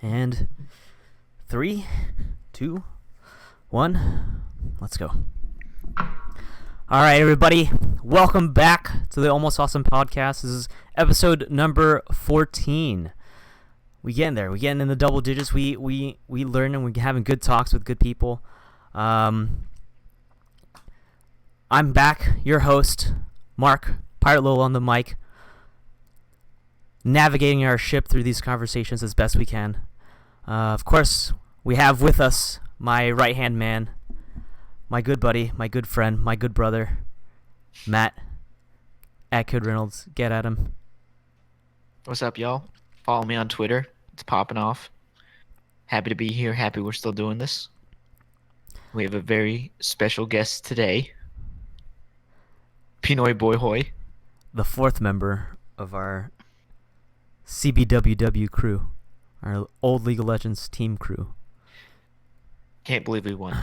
And 3, 2, 1, let's go. All right, everybody, welcome back to the Almost Awesome Podcast. This is episode number 14. We getting there. We getting in the double digits. We learn and we're having good talks with good people. I'm back, your host, Mark Pirate Lowell on the mic, navigating our ship through these conversations as best we can. Of course, we have with us my right-hand man, my good buddy, my good friend, my good brother, Matt, at Kid Reynolds. Get at him. What's up, y'all? Follow me on Twitter. It's popping off. Happy to be here. Happy we're still doing this. We have a very special guest today. Pinoy Boy Hoy. The fourth member of our CBWW crew. Our old League of Legends team crew. Can't believe we won.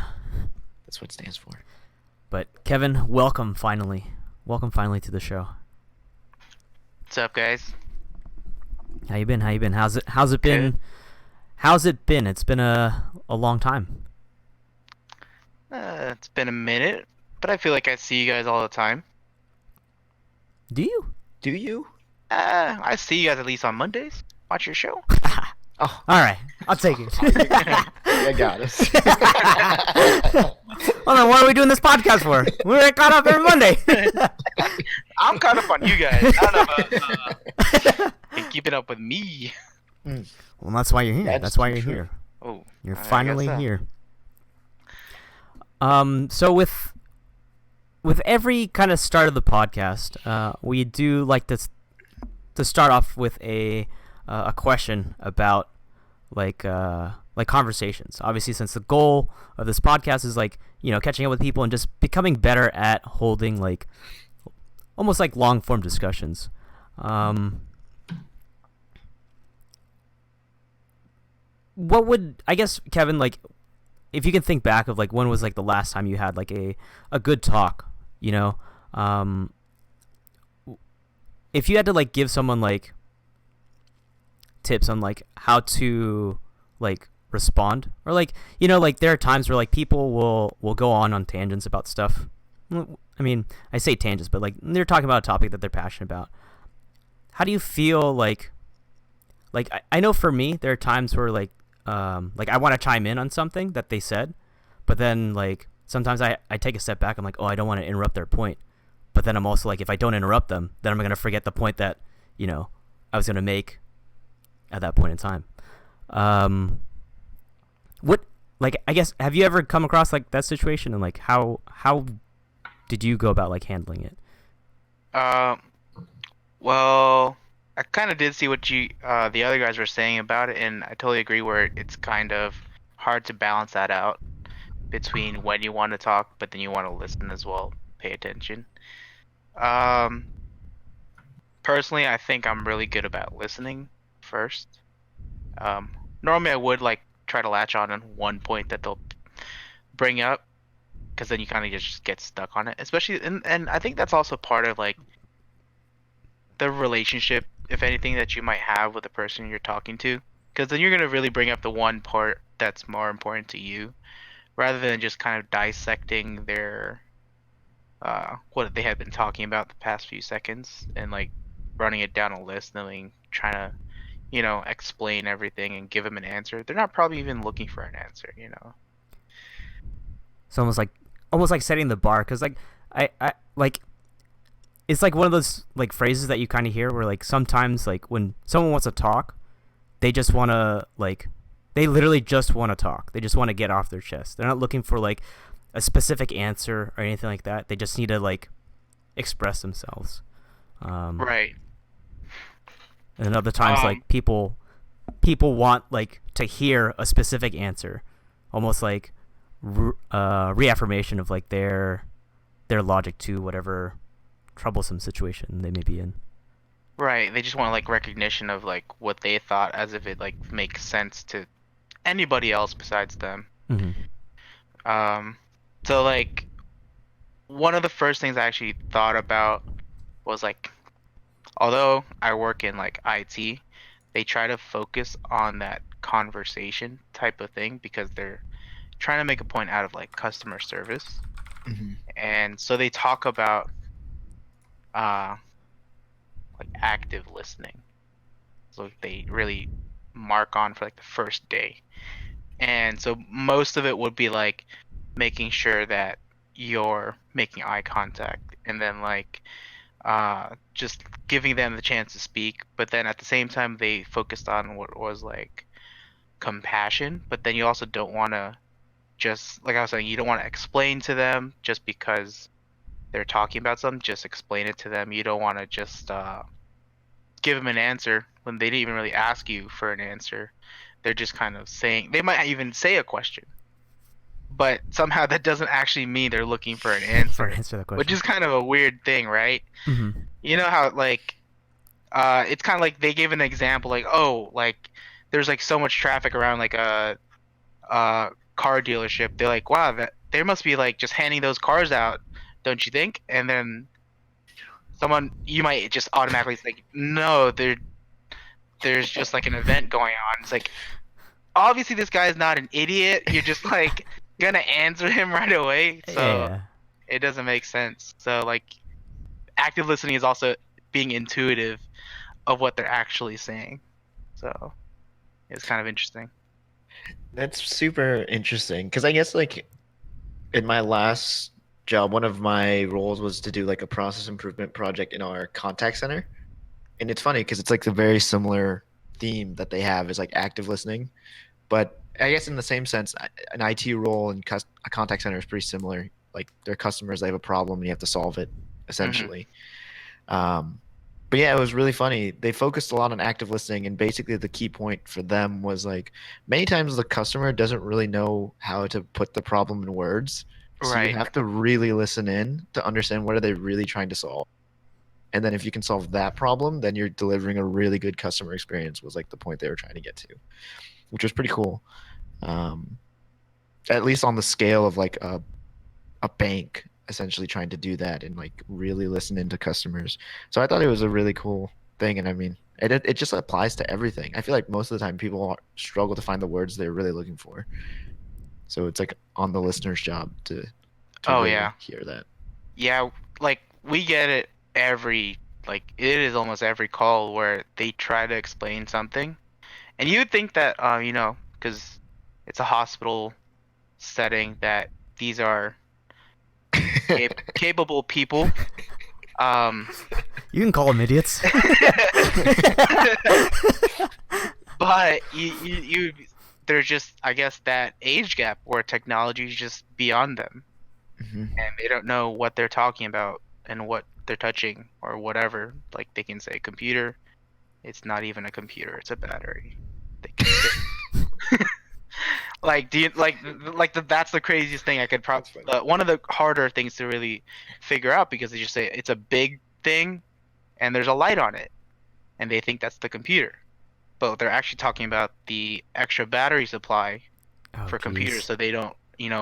That's what it stands for. But Kevin, welcome finally. Welcome finally to the show. What's up, guys? How you been? How's it been? Good. How's it been? It's been a long time. It's been a minute, but I feel like I see you guys all the time. Do you? Do you? I see you guys at least on Mondays. Watch your show. Oh, All right, I'll take it. I got us. Hold on, what are we doing this podcast for? We're caught up every Monday. I'm caught up on you guys. I don't know about keeping up with me. Well, that's why you're here. That's why you're here. Oh, You're I finally guess so. here. So with every kind of start of the podcast, we do like to start off with a question about like conversations. Obviously, since the goal of this podcast is catching up with people and just becoming better at holding almost like long form discussions. What would, I guess, Kevin, if you can think back of when was the last time you had a good talk, if you had to give someone tips on how to respond, or there are times where people will go on tangents about stuff. I mean, I say tangents, but they're talking about a topic that they're passionate about. How do you feel I know for me there are times where I want to chime in on something that they said, but then sometimes I take a step back. I'm I don't want to interrupt their point, but then I'm also if I don't interrupt them, then I'm gonna forget the point that I was gonna make at that point in time. What I guess, have you ever come across that situation, and how did you go about handling it? Well, I kind of did see what the other guys were saying about it, and I totally agree where it's kind of hard to balance that out between when you want to talk, but then you want to listen as well, pay attention. Personally, I think I'm really good about listening first. Normally I would try to latch on one point that they'll bring up, because then you kind of just get stuck on it, especially, and I think that's also part of the relationship, if anything, that you might have with the person you're talking to, because then you're going to really bring up the one part that's more important to you, rather than just kind of dissecting their what they had been talking about the past few seconds, and running it down a list and trying to explain everything and give them an answer. They're not probably even looking for an answer. It's almost like setting the bar, because I it's one of those phrases that you kind of hear where sometimes when someone wants to talk, they just want to they literally just want to talk. They just want to get off their chest. They're not looking for a specific answer or anything like that. They just need to express themselves. Right. And other times people want to hear a specific answer, almost reaffirmation of their logic to whatever troublesome situation they may be in. Right. They just want recognition of what they thought, as if it makes sense to anybody else besides them. Mm-hmm. So one of the first things I actually thought about was although I work in IT, they try to focus on that conversation type of thing because they're trying to make a point out of like customer service. Hmm. And so they talk about uh like active listening. So they really mark on for like the first day. And so most of it would be like making sure that you're making eye contact and then like just giving them the chance to speak, but then at the same time they focused on what was like compassion, but then you also don't want to just like I was saying, you don't want to explain to them just because they're talking about something, just explain it to them. You don't want to just give them an answer when they didn't even really ask you for an answer. They're just kind of saying, they might even say a question, but somehow that doesn't actually mean they're looking for an For an answer, answer to the which question. is kind of a weird thing, right? Mm-hmm. You know how like it's kind of like they gave an example like, oh, like there's like so much traffic around like a car dealership. They're like, wow, that they must be like just handing those cars out, don't you think? And then someone you might just automatically think, no, there's just like an event going on. It's like obviously this guy is not an idiot. You're just like gonna answer him right away. So Yeah. it doesn't make sense. So like active listening is also being intuitive of what they're actually saying. So it's kind of interesting. That's super interesting because I guess like in my last job, one of my roles was to do like a process improvement project in our contact center. And it's funny because it's like the very similar theme that they have is like active listening. But I guess in the same sense, an IT role and a contact center is pretty similar. Like their customers, they have a problem and you have to solve it Hmm. essentially. Um, but yeah, it was really funny. They focused a lot on active listening, and basically the key point for them was like many times the customer doesn't really know how to put the problem in words. So you Right. have to really listen in to understand what are they really trying to solve. And then if you can solve that problem, then you're delivering a really good customer experience was like the point they were trying to get to, which was pretty cool. Um, at least on the scale of like a bank essentially trying to do that and like really listen into customers. So I thought it was a really cool thing, and I mean, it just applies to everything. I feel like most of the time people struggle to find the words they're really looking for. So it's like on the listener's job to Oh yeah. really hear that. Yeah, like we get it every like it is almost every call where they try to explain something. And you would think that because it's a hospital setting that these are capable people. Um You can call them idiots. but there's just I guess that age gap where technology is just beyond them Mhm. and they don't know what they're talking about and what they're touching or whatever. Like they can say computer, it's not even a computer, it's a battery. They can say like do you that's the craziest thing I could That's probably funny. one of the harder things to really figure out because they just say it's a big thing and there's a light on it and they think that's the computer. But they're actually talking about the extra battery supply Oh, for computers jeez. so they don't,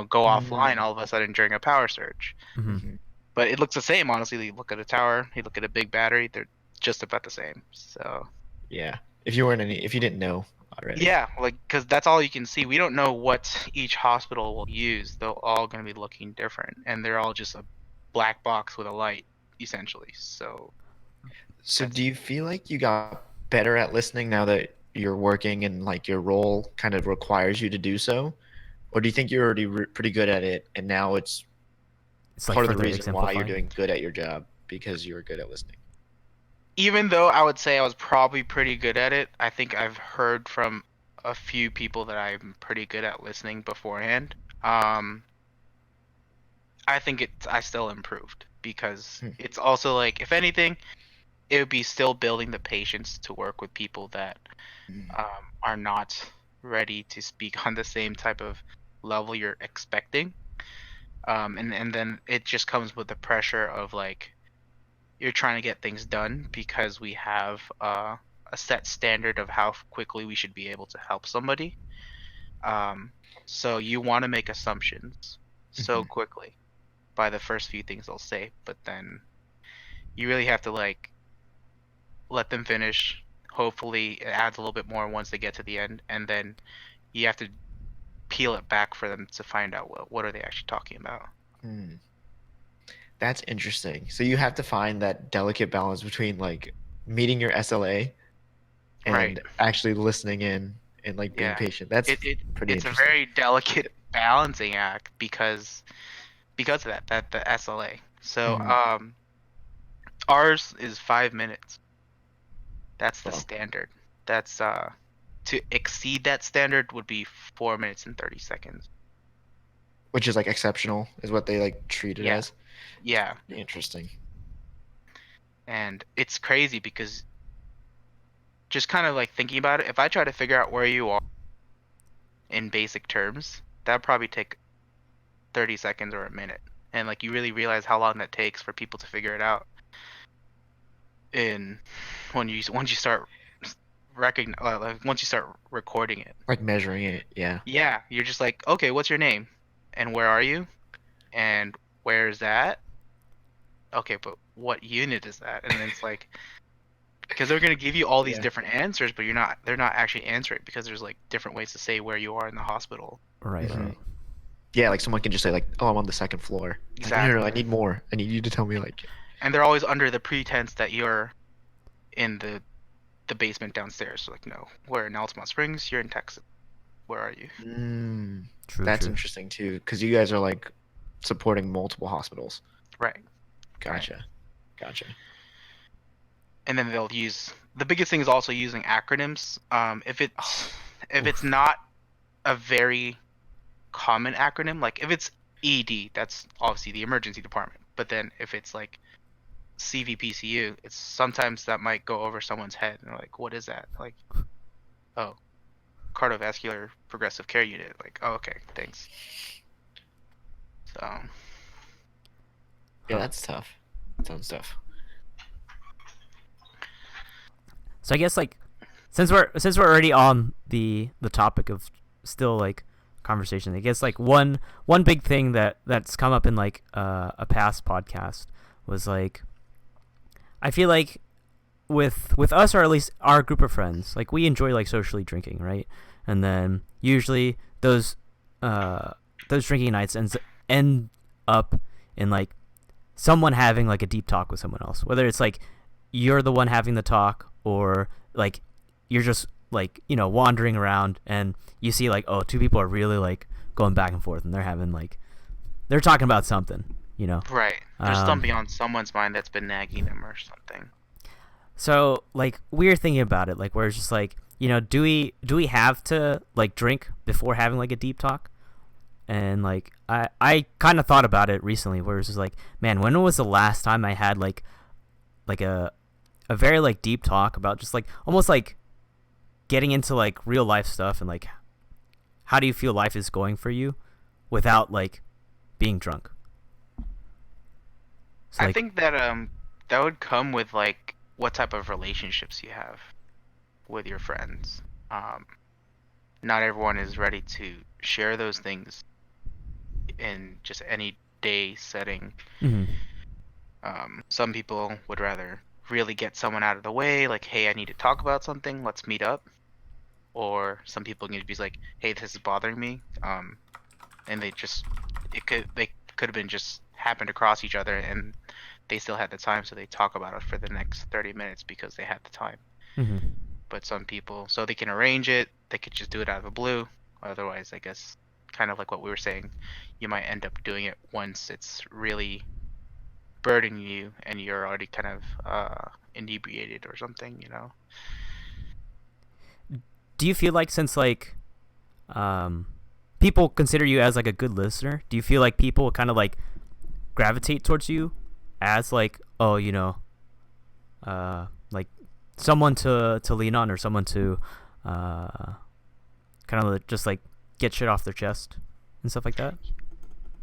go offline Mm. all of a sudden during a power surge. Mm-hmm. Mhm. But it looks the same, honestly. You look at a tower, you look at a big battery, they're just about the same. So, Yeah. If you didn't know already. yeah, like, because that's all you can see. We don't know what each hospital will use. They're all going to be looking different, and they're all just a black box with a light, essentially. So, So that's do you feel like you got better at listening now that you're working and like your role kind of requires you to do so? Or do you think you're already pretty good at it and now it's It's like part of the further reason why you're exemplified. doing good at your job because you're good at listening? even though I would say I was probably pretty good at it, I think I've heard from a few people that I'm pretty good at listening beforehand. Um, I think I still improved because Hmm. it's also like, if anything, it would be still building the patience to work with people that Mm. are not ready to speak on the same type of level you're expecting. And then it just comes with the pressure of like you're trying to get things done because we have a set standard of how quickly we should be able to help somebody. Um, so you want to make assumptions so Mhm. quickly by the first few things they'll say, but then you really have to like let them finish, Hopefully, it adds a little bit more once they get to the end, and then you have to peel it back for them to find out what are they actually talking about. Hmm. That's interesting. So you have to find that delicate balance between like meeting your SLA Right. and actually listening in and like being Yeah. patient. That's It it pretty it's a interesting. very delicate balancing act because of that the SLA. So Mhm. ours is 5 minutes. That's the Well, standard. That's to exceed that standard would be 4 minutes and 30 seconds. which is like exceptional, is what they like treat it Yeah. as. Yeah. Interesting. And it's crazy because just kind of like thinking about it, if I try to figure out where you are in basic terms, that'd probably take 30 seconds or a minute. And like you really realize how long that takes for people to figure it out in once you start like once you start recording it. Like measuring it, yeah. Yeah, you're just like, okay, what's your name? And where are you? And where is that? Okay, but what unit is that? And then it's like, because they're gonna give you all these Yeah. different answers, but they're not actually answering because there's like different ways to say where you are in the hospital. Right, hmm right. Yeah, like someone can just say like, "Oh, I'm on the second floor." Like, no, no, no, I Exactly. need more. I need you to tell me like, And they're always under the pretense that you're in the basement downstairs. So like, no, we're in Altamont Springs. You're in Texas. Where are you? mm, True, that's true. interesting too, because you guys are like supporting multiple hospitals. Right. Right. Gotcha. Gotcha. And then they'll use the biggest thing is also using acronyms. If it's Oof. not a very common acronym, like if it's ED, that's obviously the emergency department. But then if it's like CVPCU, it's sometimes that might go over someone's head and they're like, what is that? Like, oh, cardiovascular progressive care unit. Like, oh, okay, thanks. So Yeah, Huh. that's tough. That sounds tough. So I guess like since we're already on the topic of still like conversation, I guess like one big thing that's come up in like a past podcast was like I feel like with us or at least our group of friends, like we enjoy like socially drinking, right? And then usually those drinking nights end up in like someone having like a deep talk with someone else, whether it's like you're the one having the talk or like you're just like wandering around and you see like, oh, two people are really like going back and forth and they're talking about something. right, there's um something on someone's mind that's been nagging them or something. so like we're thinking about it like where it's just like do we have to like drink before having like a deep talk. And like I kind of thought about it recently where it's just like, man, when was the last time I had like a very like deep talk about just like almost like getting into like real life stuff and like how do you feel life is going for you without like being drunk. So I like think that that would come with like what type of relationships you have with your friends. Um, Not everyone is ready to share those things in just any day setting. mhm. Some people would rather really get someone out of the way, like, hey, I need to talk about something, let's meet up. Or some people need to be like, hey, this is bothering me. And they could have been just happened across each other and they still had the time, so they talk about it for the next 30 minutes because they had the time. Mhm. But some people, so they can arrange it, they could just do it out of the blue. Otherwise, I guess, kind of like what we were saying, you might end up doing it once it's really burdening you and you're already kind of inebriated or something. Do you feel like since like um people consider you as like a good listener, do you feel like people kind of like gravitate towards you as like, oh, like someone to lean on or someone to uh kind of just like get shit off their chest and stuff like that.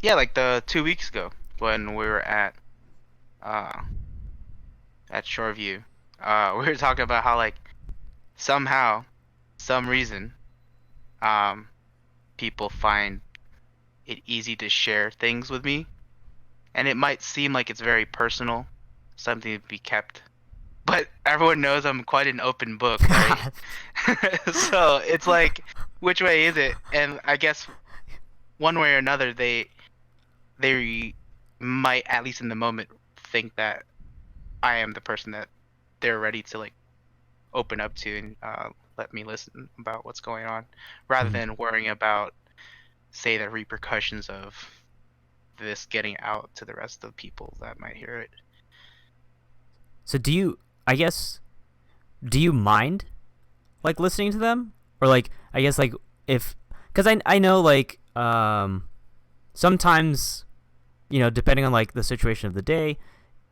Yeah, like the 2 weeks ago when we were uh, at Shoreview, we were talking about how like somehow, some reason, um, people find it easy to share things with me, and it might seem like it's very personal, something to be kept but everyone knows I'm quite an open book, right? So it's like, which way is it? And I guess one way or another, they might, at least in the moment, think that I am the person that they're ready to like open up to and let me listen about what's going on, rather Mhm. than worrying about, say, the repercussions of this getting out to the rest of the people that might hear it. So do you? I guess. Do you mind like listening to them, or like I guess like if because I know like sometimes depending on like the situation of the day,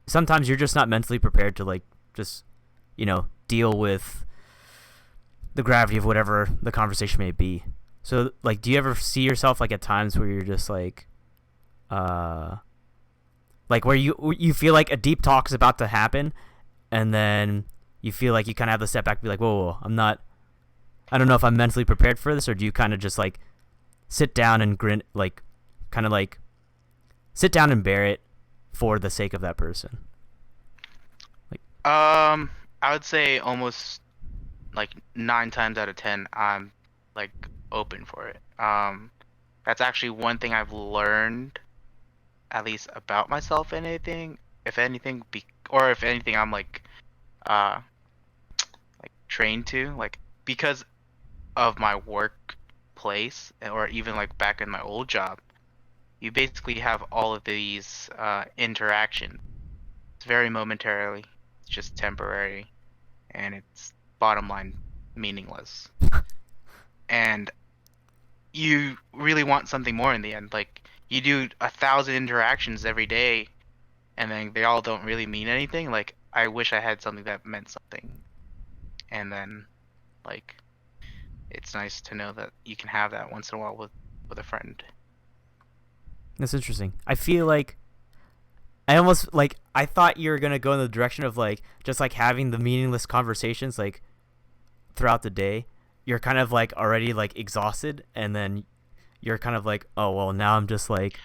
sometimes you're just not mentally prepared to like just deal with the gravity of whatever the conversation may be. So like do you ever see yourself like at times where you're just uh like where you feel like a deep talk is about to happen, and then you feel like you kind of have to step back and be like, whoa, I don't know if I'm mentally prepared for this, or do you kind of just like sit down and grin, like kind of like sit down and bear it for the sake of that person? I would say almost like 9 times out of 10, I'm like open for it. That's actually one thing I've learned, at least about myself. Or if anything, I'm uh, like trained to, like, because of my workplace, or even like back in my old job, you basically have all of these interactions. It's very momentarily, it's just temporary, and it's bottom line meaningless. And you really want something more in the end. Like, you do 1,000 interactions every day, and then they all don't really mean anything. Like, I wish I had something that meant something. And then, like, it's nice to know that you can have that once in a while with a friend. That's interesting. I feel like I thought you were gonna go in the direction of like just like having the meaningless conversations like throughout the day. You're kind of like already like exhausted, and then you're kind of like, oh well, now I'm just like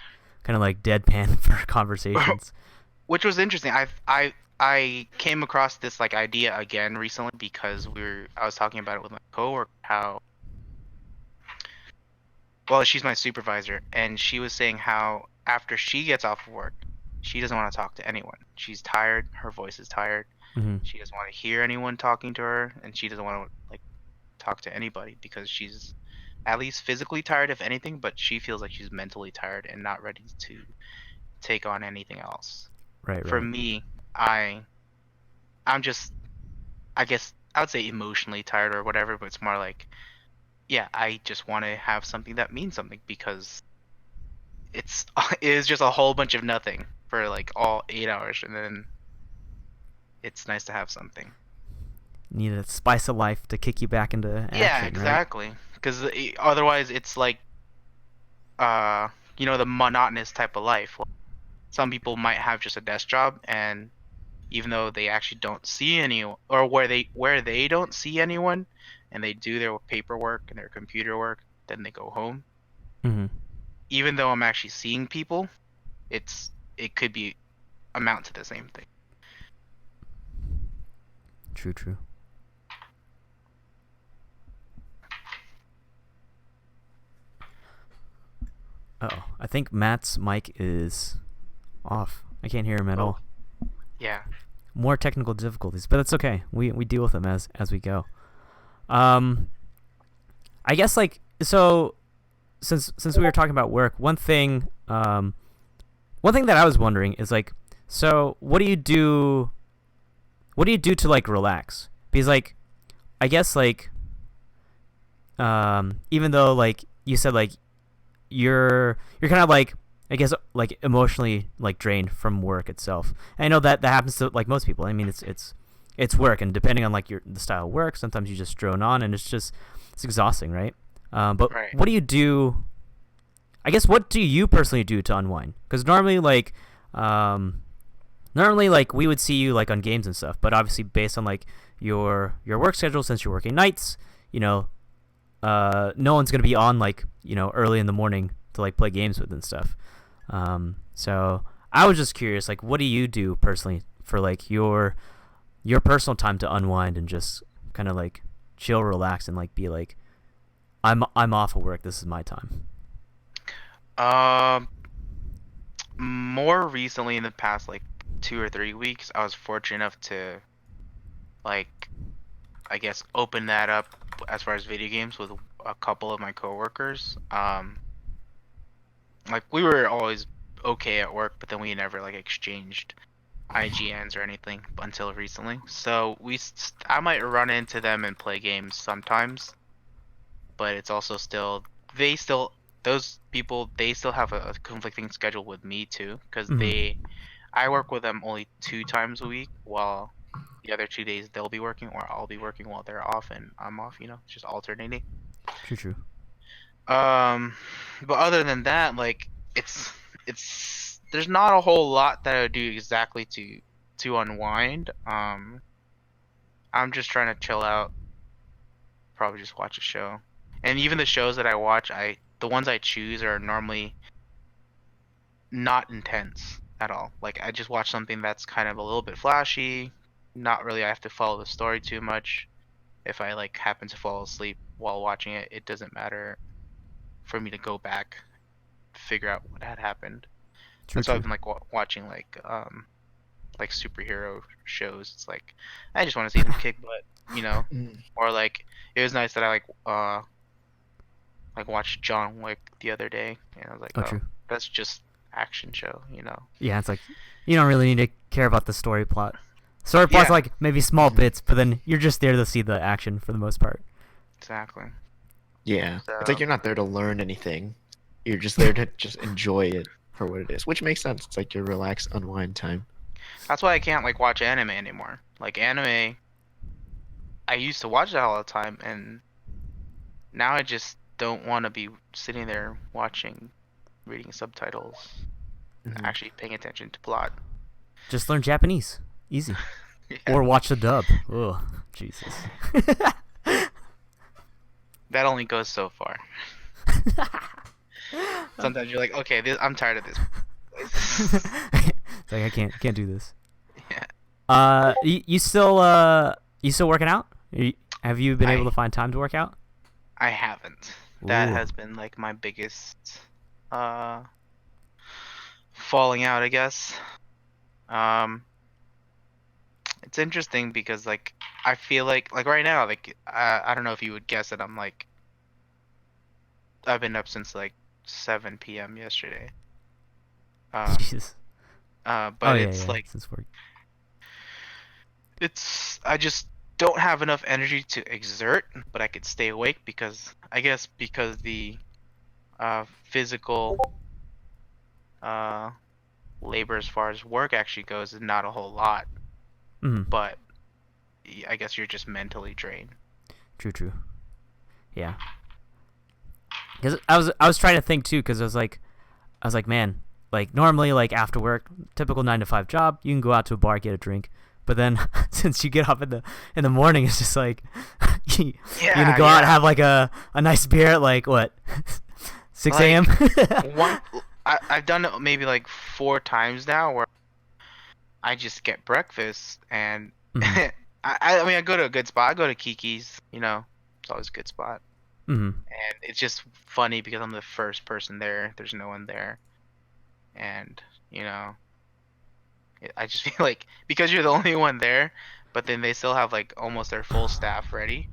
kind of like deadpan for conversations. Which was interesting. I came across this like idea again recently because I was talking about it with my coworker, how, well, she's my supervisor, and she was saying how after she gets off of work, she doesn't want to talk to anyone. She's tired, her voice is tired. Mm-hmm. She doesn't want to hear anyone talking to her, and she doesn't want to like talk to anybody because she's at least physically tired, if anything, but she feels like she's mentally tired and not ready to take on anything else. Right. For me, I'm just, I guess I would say emotionally tired or whatever, but it's more like, yeah, I just want to have something that means something, because it is just a whole bunch of nothing for like all 8 hours, and then it's nice to have something. Need a spice of life to kick you back into action. Yeah, exactly. Because otherwise, it's like, the monotonous type of life. Some people might have just a desk job, and even though they actually don't see anyone, or where they don't see anyone, and they do their paperwork and their computer work, then they go home. Mm-hmm. Even though I'm actually seeing people, it could be amount to the same thing. True. Uh-oh. I think Matt's mic is off. I can't hear him at all. Yeah. More technical difficulties, but that's okay. We deal with them as we go. I guess like so since we were talking about work, one thing that I was wondering is like, so what do you do to like relax? Because like I guess like even though like you said like you're kind of like, I guess, like emotionally like drained from work itself. And I know that happens to like most people. I mean, it's work, and depending on like the style of work, sometimes you just drone on, and it's exhausting, right? But Right. What do you do? I guess what do you personally do to unwind? Because normally we would see you like on games and stuff, but obviously based on like your work schedule, since you're working nights, no one's gonna be on like early in the morning to like play games with and stuff. So I was just curious, like, what do you do personally for like your your personal time to unwind and just kind of like chill, relax, and like be like, I'm off of work. This is my time. Um, more recently, in the past like 2 or 3 weeks, I was fortunate enough to like, I guess, open that up as far as video games with a couple of my coworkers. Like we were always okay at work, but then we never like exchanged IGNs or anything until recently. So I might run into them and play games sometimes, but it's also still they still those people they still have a conflicting schedule with me too, because Mm-hmm. I work with them only 2 times a week, while the other 2 days they'll be working or I'll be working while they're off and I'm off. Just alternating. True. True. But other than that, like it's there's not a whole lot that I would do exactly to unwind. I'm just trying to chill out, probably just watch a show. And even the shows that I watch, the ones I choose are normally not intense at all. Like I just watch something that's kind of a little bit flashy, not really I have to follow the story too much. If I like happen to fall asleep while watching it, it doesn't matter for me to go back, figure out what had happened. True. That's why True. I've been like watching like superhero shows. It's like I just want to see them kick butt. Mm. Or like it was nice that I like watched John Wick the other day, and I was like, Oh, oh, true. that's just action show. Yeah, it's like you don't really need to care about the story plot. Story plot's Yeah, like maybe small Mhm. bits, but then you're just there to see the action for the most part. exactly. Yeah. It's like So you're not there to learn anything. You're just there to just enjoy it for what it is, which makes sense. It's like your relaxed unwind time. that's why I can't like watch anime anymore. Like anime, I used to watch that all the time, and now I just don't want to be sitting there watching, reading subtitles, Mhm. actually paying attention to plot. Just learn Japanese. Easy. Yeah, Or watch the dub. Ugh, Jesus. that only goes so far. Sometimes you're like, okay, I'm tired of this. It's like I can't do this. Yeah, You still working out? Have you been able to I find time to work out? I haven't. That Ooh. has been like my biggest uh falling out, I guess. Um, it's interesting because like I feel like right now, like I don't know if you would guess it. I've been up since like 7 p.m. yesterday. Um, Jesus. Oh but yeah, it's yeah. like Since work. I just don't have enough energy to exert, but I could stay awake because the physical uh labor as far as work actually goes is not a whole lot, Mm. but I guess you're just mentally drained. True. True. Yeah. Because I was trying to think too. Because I was like, man, like normally like after work, typical 9 to 5 job, you can go out to a bar, get a drink. But then since you get up in the morning, it's just like you're gonna Yeah, go out and yeah. have like a nice beer at like what 6 a.m. Like one, I've done it maybe like 4 times now where I just get breakfast and Mhm. I mean I go to a good spot. I go to Kiki's, it's always a good spot. Mhm. And it's just funny because I'm the first person there. There's no one there, and you know, I just feel like because you're the only one there, but then they still have like almost their full staff ready.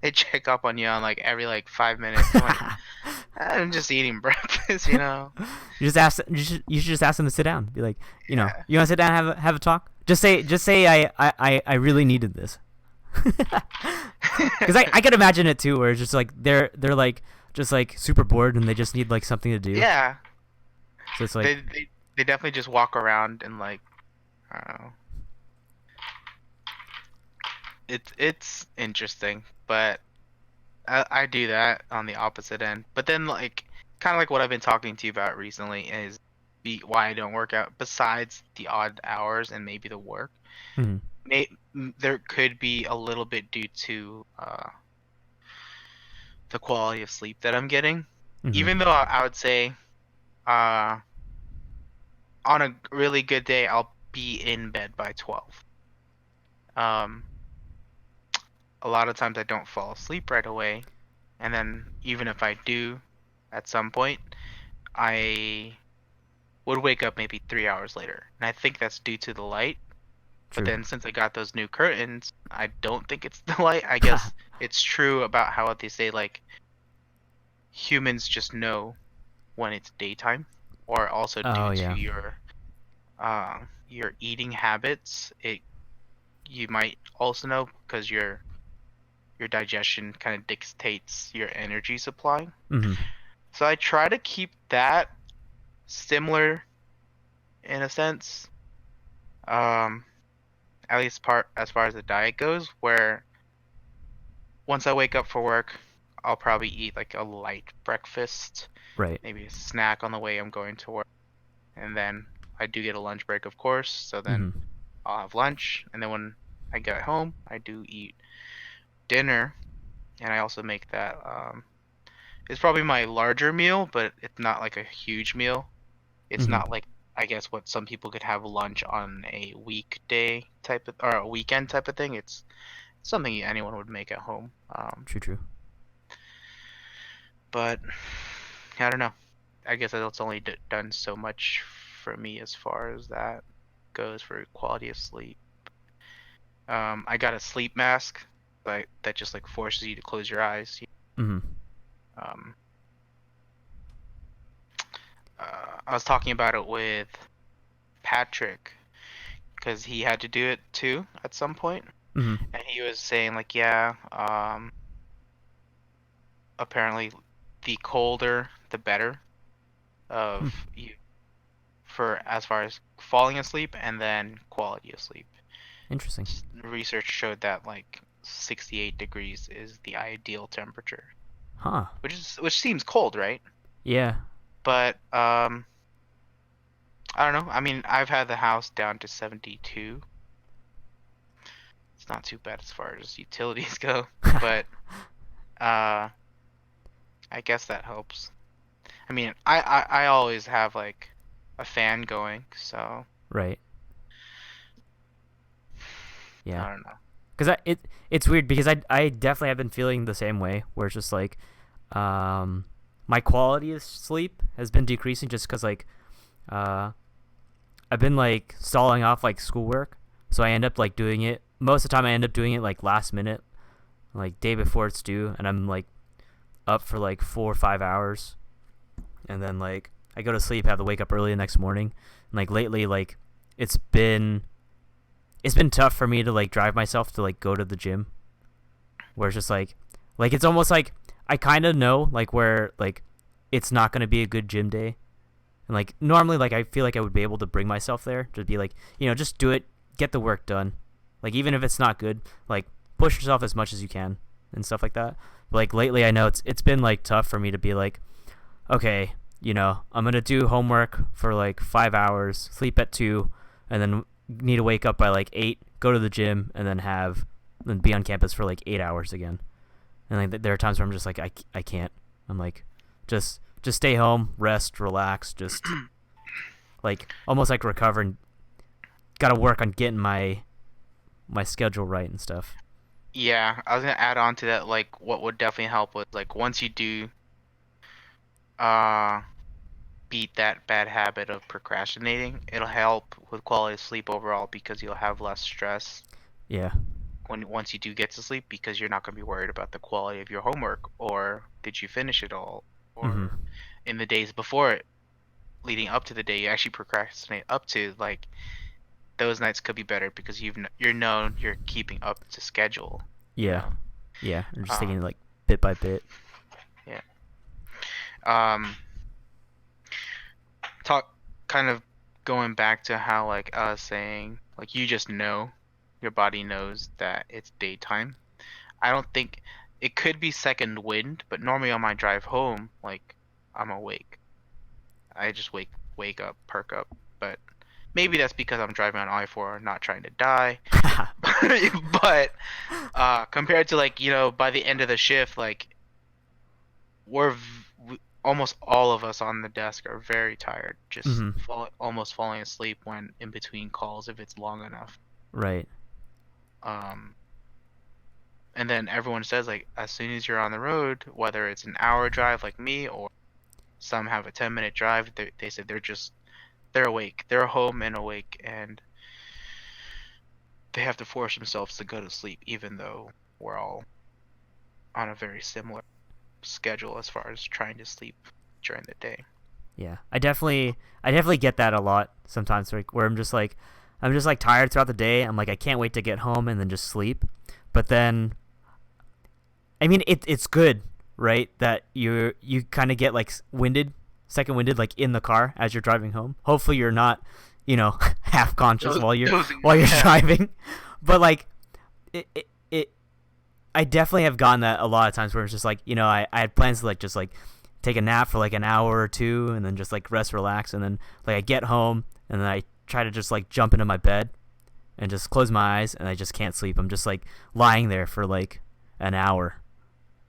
They check up on you on like every like 5 minutes. I'm like, I'm just eating breakfast. You should just ask them to sit down. Be like, Yeah. you want to sit down and have a talk? Just say I really needed this. Because I could imagine it too, where it's just like they're like just like super bored and they just need like something to do. Yeah. So it's like They definitely just walk around and like I don't know. It's interesting, but I do that on the opposite end. But then like kind of like what I've been talking to you about recently is why I don't work out besides the odd hours and maybe the work. mhm. There could be a little bit due to the quality of sleep that I'm getting. Even Mhm. though I would say uh on a really good day I'll be in bed by 12. Um, a lot of times I don't fall asleep right away, and then even if I do, at some point, I would wake up maybe 3 hours later, and I think that's due to the light. But True. then since I got those new curtains, I don't think it's the light. I guess it's true about how they say like humans just know when it's daytime, or also due Oh to yeah. your eating habits. It you might also know because your digestion kind of dictates your energy supply. Mhm. So I try to keep that similar in a sense. Um, at least part as far as the diet goes, where once I wake up for work, I'll probably eat like a light breakfast, Right. maybe a snack on the way I'm going to work, and then I do get a lunch break, of course. So then Mhm. I'll have lunch, and then when I get home, I do eat dinner, and I also make that. It's probably my larger meal, but it's not like a huge meal. It's Mhm. not like I guess what some people could have lunch on a weekday type of or a weekend type of thing. It's something anyone would make at home. True. True. But I don't know. I guess that's only done so much for me as far as that goes for quality of sleep. I got a sleep mask, but that just like forces you to close your eyes. Mhm. Um, I was talking about it with Patrick because he had to do it too at some point, Mhm. and he was saying like, yeah, apparently the colder the better Hmm. of you for as far as falling asleep and then quality of sleep. Interesting. Research showed that like 68 degrees is the ideal temperature, Huh. which seems cold, right? Yeah. But I don't know. I mean, I've had the house down to 72. It's not too bad as far as utilities go, but uh I guess that helps. I mean, I always have like a fan going, so Right. I Yeah. don't know. Cause it's weird because I definitely have been feeling the same way where it's just like, um, my quality of sleep has been decreasing just because like, uh, I've been like stalling off like schoolwork, so I end up like doing it most of the time. I end up doing it like last minute, like day before it's due, and I'm like up for like 4 or 5 hours, and then like I go to sleep, have to wake up early the next morning, and like lately like it's been it's been tough for me to like drive myself to like go to the gym, where it's just like it's almost like I kind of know like where like it's not gonna be a good gym day. And like normally, like I feel like I would be able to bring myself there to be like, just do it, get the work done. Like even if it's not good, like push yourself as much as you can and stuff like that. But like lately, I know it's been like tough for me to be like, okay, I'm gonna do homework for like 5 hours, sleep at 2, and then need to wake up by like 8, go to the gym, and then be on campus for like 8 hours again. And like there are times where I'm just like I can't. I'm like, just stay home, rest, relax, just like almost like recover and gotta work on getting my schedule right and stuff. Yeah, I was gonna add on to that. Like, what would definitely help was like once you do uh beat that bad habit of procrastinating, it'll help with quality of sleep overall because you'll have less stress Yeah. when once you do get to sleep because you're not gonna be worried about the quality of your homework or did you finish it all Mhm. or in the days before it leading up to the day you actually procrastinate up to like those nights could be better because you're known you're keeping up to schedule, you Yeah. know. Yeah. I'm just taking Um, it like bit by bit. yeah. Um, talk kind of going back to how like I was saying, like you just know your body knows that it's daytime. I don't think it could be second wind, but normally on my drive home, like I'm awake. I just wake up, perk up. But maybe that's because I'm driving on I-4, not trying to die. But compared to like by the end of the shift, like almost all of us on the desk are very tired, just Mhm. almost falling asleep when in between calls if it's long enough. Right. Um, and then everyone says like as soon as you're on the road, whether it's an hour drive like me or some have a 10-minute drive, they said they're awake, they're home and awake, and they have to force themselves to go to sleep, even though we're all on a very similar schedule as far as trying to sleep during the day. Yeah, I definitely get that a lot sometimes, where I'm just like tired throughout the day. I'm like, I can't wait to get home and then just sleep. But then, I mean, it's good, right? That you kind of get like second winded, like in the car as you're driving home. Hopefully, you're not, half conscious while you're driving. But like, I definitely have gotten that a lot of times where it's just like, I had plans to like just like take a nap for like an hour or two and then just like rest, relax, and then like I get home and then I try to just like jump into my bed and just close my eyes and I just can't sleep. I'm just like lying there for like an hour,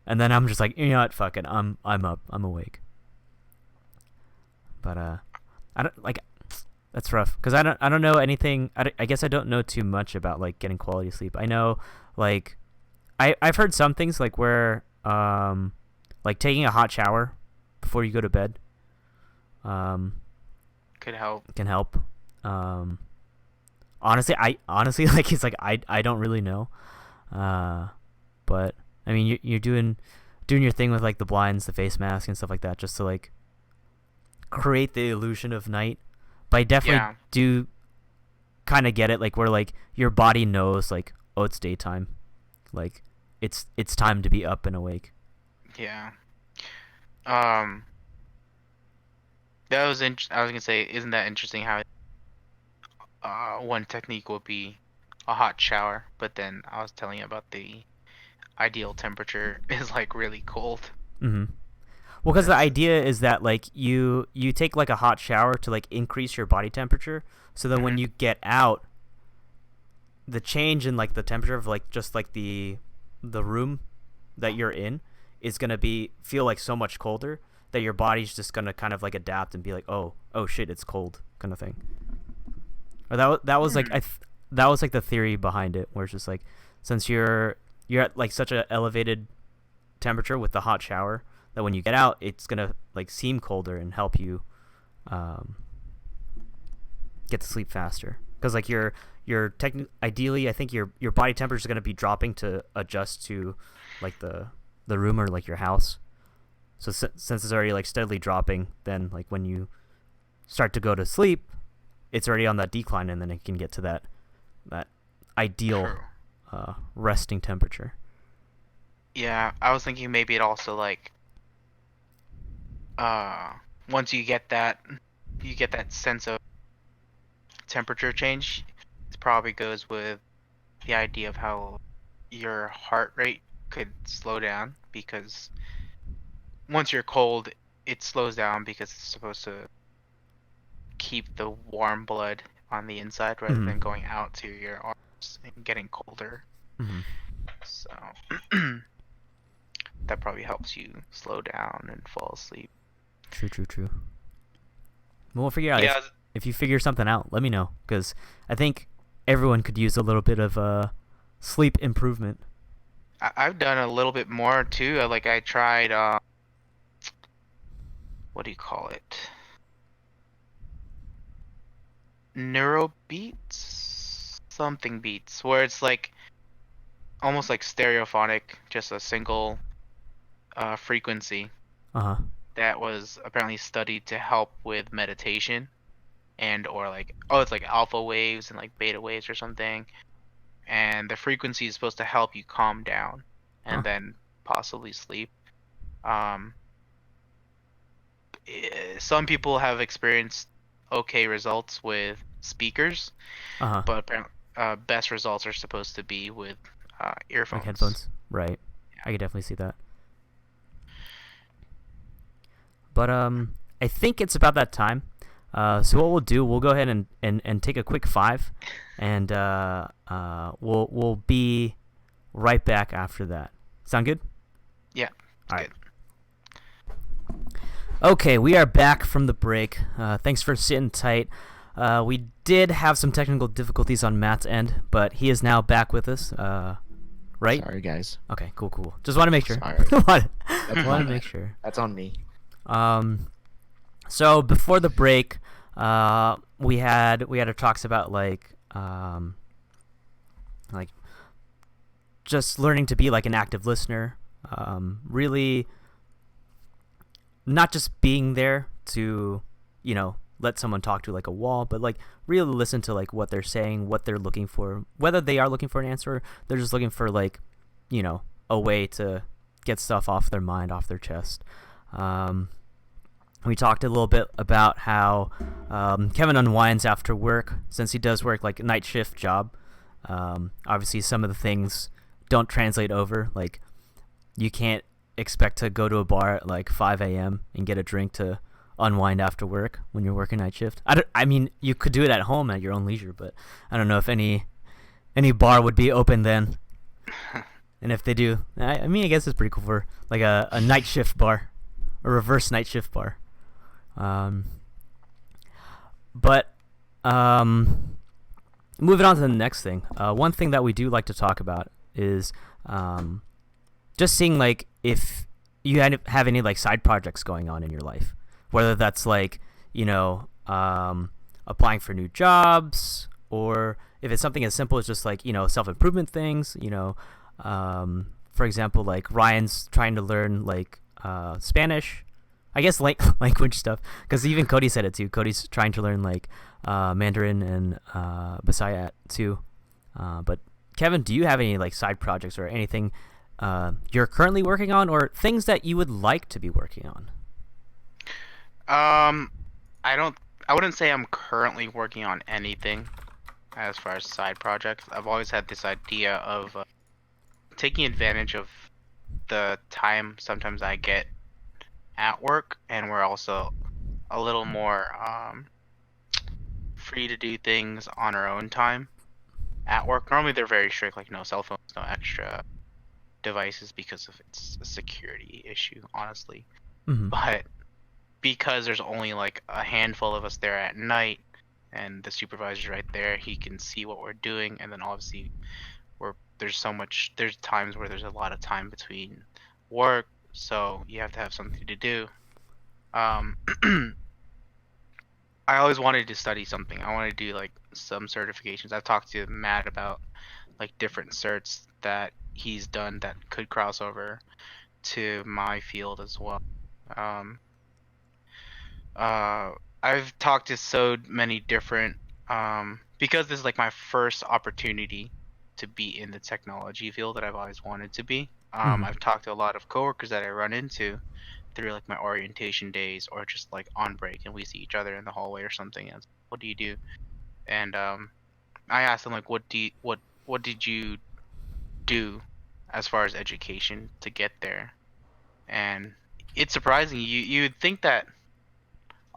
and then I'm just like, you know what, fuck it, I'm up, I'm awake. But I don't like, that's rough because I don't know anything. I guess I don't know too much about like getting quality sleep. I know like I've heard some things like where like taking a hot shower before you go to bed Could help. can help. Honestly like it's like I don't really know. But I mean you're doing your thing with like the blinds, the face mask and stuff like that just to like create the illusion of night. But I definitely do kind of get it, like where like your body knows like, oh, it's daytime, like it's time to be up and awake. Yeah. That was I was gonna say, isn't that interesting how one technique would be a hot shower, but then I was telling you about the ideal temperature is like really cold. Mm-hmm. Well, because the idea is that like you take like a hot shower to like increase your body temperature, so that when you get out, the change in like the temperature of like just like the room that you're in is gonna feel like so much colder that your body's just gonna kind of like adapt and be like, oh shit, it's cold, kind of thing. Or that was like that was like the theory behind it, where it's just like, since you're at like such a elevated temperature with the hot shower, that when you get out, it's gonna like seem colder and help you get to sleep faster. Because like ideally, I think your body temperature is gonna be dropping to adjust to like the room or like your house. So since it's already like steadily dropping, then like when you start to go to sleep, it's already on that decline, and then it can get to that ideal resting temperature. Yeah, I was thinking maybe it also like once you get that sense of temperature change, it probably goes with the idea of how your heart rate could slow down, because once you're cold, it slows down because it's supposed to keep the warm blood on the inside rather than going out to your arms and getting colder. So that probably helps you slow down and fall asleep. True. Well, we'll figure out. Yeah. If you figure something out, let me know, because I think everyone could use a little bit of sleep improvement. I've done a little bit more too. Like I tried, what do you call it? Neurobeats? Something beats, where it's like almost like stereophonic, just a single frequency that was apparently studied to help with meditation, and or like, it's like alpha waves and like beta waves or something, and the frequency is supposed to help you calm down and then possibly sleep. Some people have experienced okay results with speakers, but apparently best results are supposed to be with earphones. Like headphones, right? Yeah. I could definitely see that. But I think it's about that time. So what we'll do, we'll go ahead and take a quick 5, and we'll be right back after that. Sound good? Yeah. All right. Okay, we are back from the break. Thanks for sitting tight. We did have some technical difficulties on Matt's end, but he is now back with us. Right? Sorry, guys. Okay, cool. Just want to make sure. Sorry. want That's to my make bad. sure. That's on me. So before the break, we had our talks about like just learning to be like an active listener. Really, not just being there to, let someone talk to like a wall, but like really listen to like what they're saying, what they're looking for, whether they are looking for an answer, or they're just looking for like, a way to get stuff off their mind, off their chest. We talked a little bit about how Kevin unwinds after work, since he does work like a night shift job. Obviously, some of the things don't translate over. Like, you can't expect to go to a bar at like 5 a.m. and get a drink to unwind after work when you're working night shift. I mean, you could do it at home at your own leisure, but I don't know if any bar would be open then. And if they do, I mean, I guess it's pretty cool for like a night shift bar, a reverse night shift bar. But moving on to the next thing. One thing that we do like to talk about is just seeing like if you have any like side projects going on in your life, whether that's like applying for new jobs, or if it's something as simple as just like self-improvement things. For example, like Ryan's trying to learn like Spanish, I guess, like language stuff, because even Cody said it too. Cody's trying to learn like Mandarin and Bisaya too. But Kevin, do you have any like side projects or anything you're currently working on, or things that you would like to be working on? I wouldn't say I'm currently working on anything as far as side projects. I've always had this idea of taking advantage of the time sometimes I get at work, and we're also a little more free to do things on our own time at work. Normally they're very strict, like no cell phones, no extra devices, because of it's a security issue, honestly. Mm-hmm. But because there's only like a handful of us there at night, and the supervisor's right there, he can see what we're doing, and then obviously there's times where there's a lot of time between work, so you have to have something to do. I always wanted to study something. I want to do like some certifications. I've talked to Matt about like different certs that he's done that could cross over to my field as well. I've talked to so many different because this is like my first opportunity to be in the technology field that I've always wanted to be. I've talked to a lot of coworkers that I run into through like my orientation days, or just like on break, and we see each other in the hallway or something, and what do you do? And I asked them like, what did you do as far as education to get there? And it's surprising. You'd think that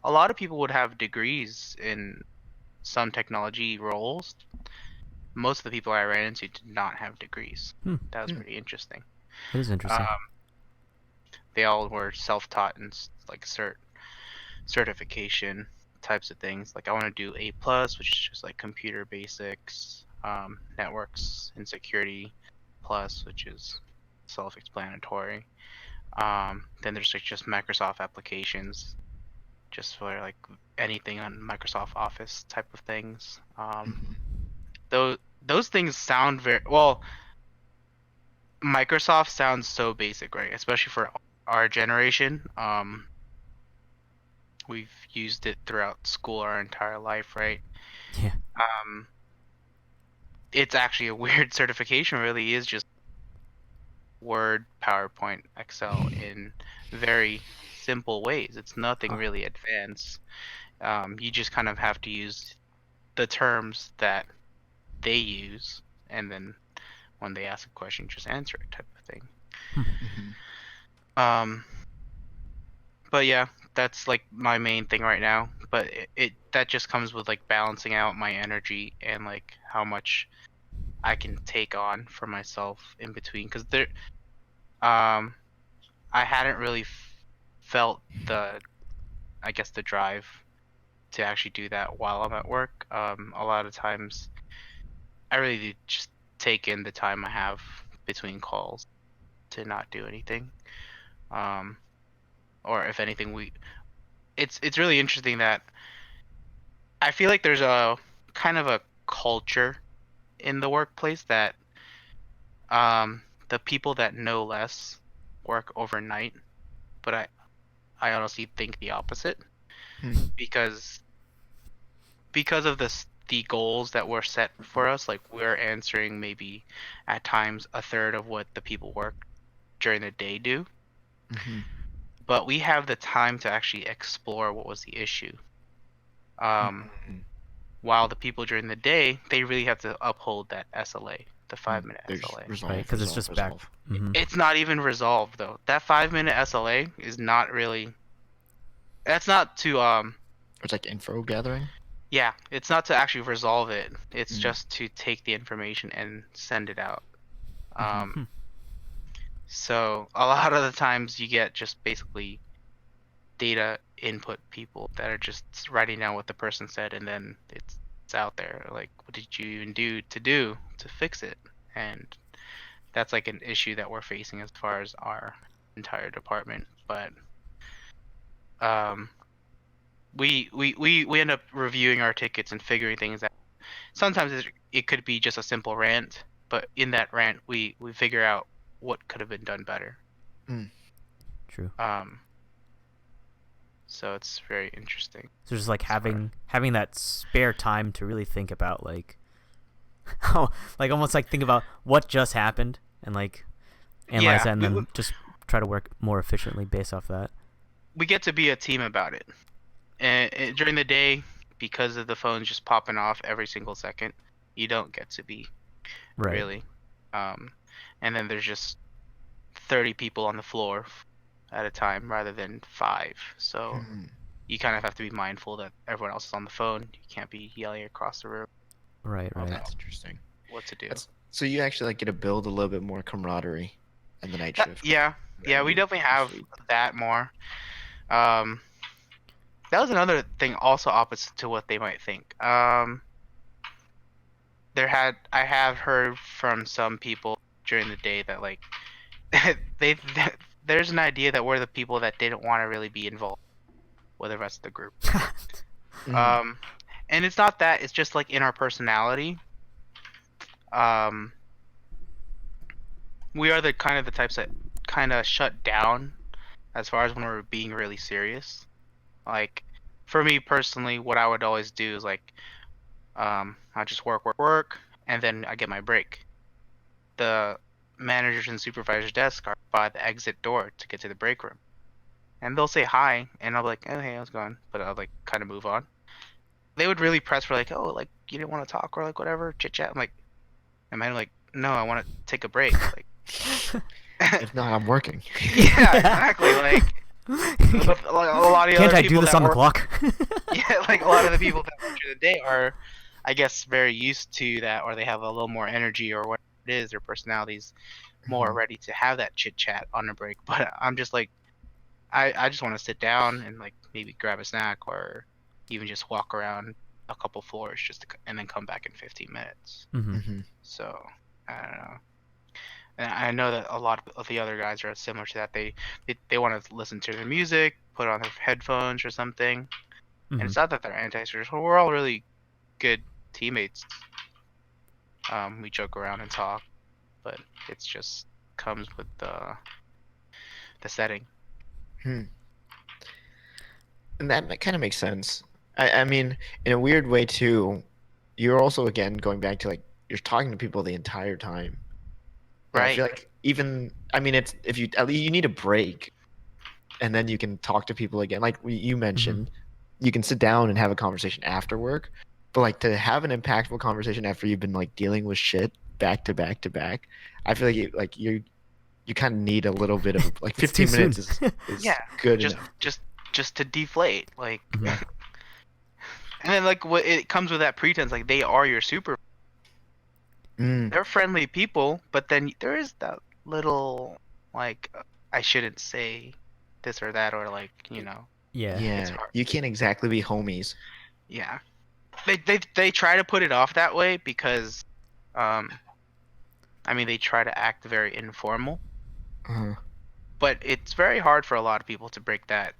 a lot of people would have degrees in some technology roles. Most of the people I ran into did not have degrees. That was pretty interesting. It is interesting. They all were self-taught and like certification types of things. Like I want to do A+, which is just like computer basics, networks and security plus, which is self-explanatory. Then there's like just Microsoft applications, just for like anything on Microsoft Office type of things. Those things sound very well. Microsoft sounds so basic, right? Especially for our generation. We've used it throughout school our entire life, right? Yeah. It's actually a weird certification. Really is just Word, PowerPoint, Excel in very simple ways. It's nothing really advanced. You just kind of have to use the terms that they use, and then when they ask a question, just answer it, type of thing. But yeah, that's like my main thing right now. But it that just comes with like balancing out my energy and like how much I can take on for myself in between, because I hadn't really felt the drive to actually do that while I'm at work. A lot of times I really do just take in the time I have between calls to not do anything. Um, or if anything, it's really interesting that I feel like there's a kind of a culture in the workplace that the people that know less work overnight, but I honestly think the opposite Hmm. because of the goals that were set for us, like we're answering maybe at times a third of what the people work during the day do, Mhm. but we have the time to actually explore what was the issue. Um, Mhm. while the people during the day, they really have to uphold that SLA, the Mm. 5 minute There's SLA. Right, resolve, because it's resolve, just back. resolve. Mm-hmm. It's not even resolved though. That 5 minute SLA is not really. That's not to It's like info gathering. Yeah, it's not to actually resolve it. It's Mm. just to take the information and send it out. Mhm. Um, so a lot of the times you get just basically data input people that are just writing down what the person said, and then it's out there. Like, what did you even do to fix it? And that's like an issue that we're facing as far as our entire department. But um, we end up reviewing our tickets and figuring things out. Sometimes it could be just a simple rant, but in that rant we figure out what could have been done better. Mm. True. So it's very interesting. So just like as far as- having that spare time to really think about like how like almost like think about what just happened and like analyze yeah, that and then just try to work more efficiently based off that. we get to be a team about it. And during the day, because of the phones just popping off every single second, you don't get to be Right. really. Um, and then there's just 30 people on the floor at a time rather than 5. So Mhm. you kind of have to be mindful that everyone else is on the phone. You can't be yelling across the room Right. Right. That's interesting. what to do. That's so you actually like get to build a little bit more camaraderie in the night shift. Yeah, we than definitely the have sleep. that more. Um, that was another thing also opposite to what they might think. I have heard from some people during the day that like they there's an idea that we're the people that didn't want to really be involved with the rest of the group. Mhm. Um, and it's not that, it's just like in our personality. Um, we are the types that kind of shut down as far as when we're being really serious. Like for me personally, what I would always do is like I just work, and then I get my break. The managers and supervisors desk are by the exit door to get to the break room, and they'll say hi, and I'll be like, oh hey, how's it going? But I'll like kind of move on. They would really press for like, oh, like you didn't want to talk or like whatever chit chat. I'm like, am I like, no, I want to take a break. Like, If not, I'm working. yeah, exactly. Like, but like, a lot of the Can't other I do people this that on the work, clock? yeah, like a lot of the people that work during the day are, I guess, very used to that, or they have a little more energy, or whatever it is, their personalities more Mhm. ready to have that chit chat on a break. But I'm just like, I just want to sit down and like maybe grab a snack or even just walk around a couple floors just to, and then come back in 15 minutes. Mm-hmm. Mhm. So I don't know. And I know that a lot of the other guys are similar to that. They want to listen to their music, put on their headphones or something. And Mm-hmm. it's not that they're anti-social. We're all really good teammates. We joke around and talk, but it's just comes with the setting. Hmm. And that kind of makes sense. I mean, in a weird way too, you're also again going back to like you're talking to people the entire time. And I Right. feel like even I mean it's if you at least you need a break and then you can talk to people again. Like you Mm-hmm. mentioned, you can sit down and have a conversation after work. But like to have an impactful conversation after you've been like dealing with shit back to back to back, I feel like you kind of need a little bit of like It's too 15 soon. minutes is Yeah. good Just enough. just just to deflate, like, Mhm. Yeah. and then like what it comes with that pretense, like they are your super. Mm, They're friendly people, but then there is that little like I shouldn't say this or that, or like Yeah. it's yeah. hard. You can't exactly be homies. Yeah. They try to put it off that way because, um, I mean, they try to act very informal, Uh, but it's very hard for a lot of people to break that